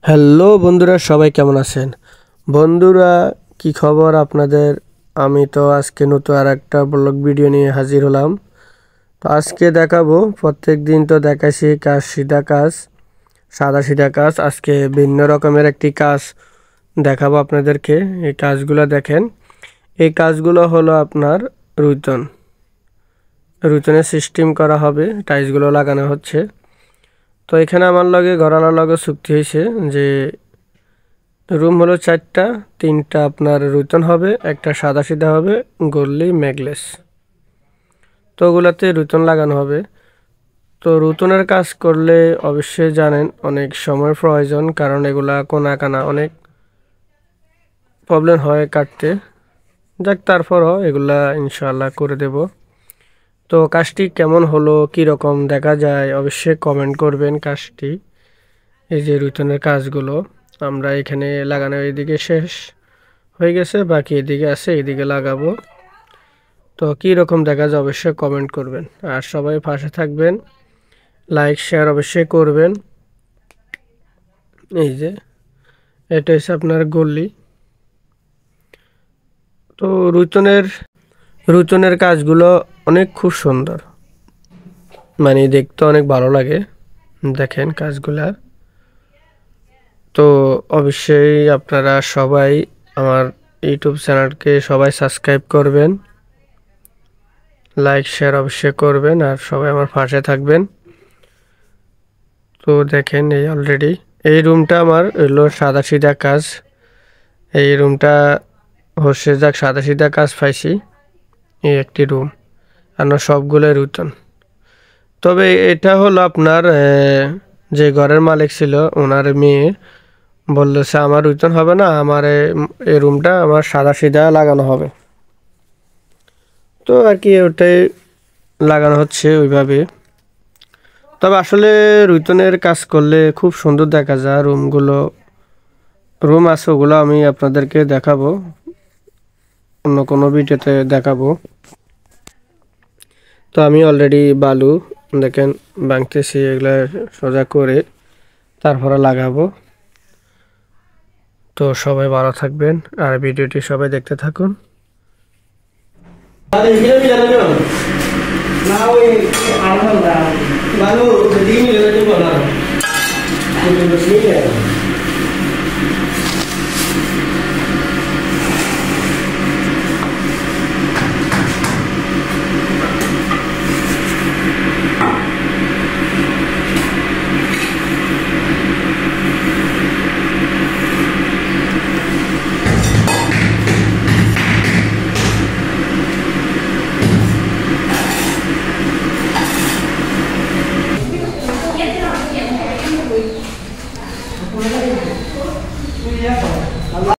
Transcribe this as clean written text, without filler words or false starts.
Hello বন্ধুরা, সবাই কেমন আছেন? বন্ধুরা, কি খবর আপনাদের? আমি তো আজকে নতুন আর একটা ব্লগ ভিডিও নিয়ে হাজির হলাম। তো আজকে দেখাবো, প্রত্যেক দিন তো দেখাইছি কাজ, সিধা কাজ, সাদা সিধা কাজ। আজকে ভিন্ন রকমের একটি কাজ দেখাবো আপনাদেরকে। এই কাজগুলো দেখেন। এই কাজগুলো হলো আপনার রুইতনের সিস্টেম করা হবে, টাইলসগুলো লাগানো হচ্ছে। তো এখানে আমার লগে ঘরালার লগে চুক্তি হয়েছে যে রুম হলো 4টা, 3টা আপনার রুইতন হবে, একটা সাদা সিধা হবে, গল্লি ম্যাগলেস। তো ওগুলাতে রুইতন লাগানো হবে। তো রুইতনের কাজ করলে অবশ্যই জানেন অনেক সময় প্রয়োজন, কারণ এগুলা কোনা কানা অনেক প্রবলেম হয় কাটতে। যাক, তারপরও এগুলা ইনশাআল্লাহ করে দেব। তো কাজটি কেমন হলো, কি রকম দেখা যায়, অবশ্যই কমেন্ট করবেন। কাজটি, এই যে রুইতনের কাজগুলো আমরা এখানে লাগানো এদিকে শেষ হয়ে গেছে, বাকি এদিকে আছে, এদিকে লাগাবো। তো কী রকম দেখা যায় অবশ্যই কমেন্ট করবেন, আর সবাই পাশে থাকবেন, লাইক শেয়ার অবশ্যই করবেন। এই যে এটা হচ্ছে আপনার গল্লি। তো রুইতনের কাজগুলো অনেক খুব সুন্দর, মানে দেখতে অনেক ভালো লাগে। দেখেন কাজগুলা। তো অবশ্যই আপনারা সবাই আমার ইউটিউব চ্যানেলকে সবাই সাবস্ক্রাইব করবেন, লাইক শেয়ার অবশ্যই করবেন, আর সবাই আমার পাশে থাকবেন। তো দেখেন, এই অলরেডি এই রুমটা আমার হলো সাদা সিধা কাজ। এই রুমটা হচ্ছে যাক সাদা সিধা কাজ পাইছি, এই একটি রুম, আর সবগুলো রুইতন। তবে এটা হলো আপনার যে ঘরের মালিক ছিল, ওনার মেয়ে বললেছে আমার রুইতন হবে না, আমার এই রুমটা আমার সাদা সিধা লাগানো হবে। তো আর কি ওটাই লাগানো হচ্ছে ওইভাবে। তবে আসলে রুইতনের কাজ করলে খুব সুন্দর দেখা যায়। রুম আছে, ওগুলো আমি আপনাদেরকে দেখাবো, অন্য কোনো ভিডিওতে দেখাবো। তো আমি অলরেডি বালু দেখেন ভাঙতেছি, এগুলা সোজা করে তারপরে লাগাবো। তো সবাই ভালো থাকবেন, আর ভিডিওটি সবাই দেখতে থাকুন।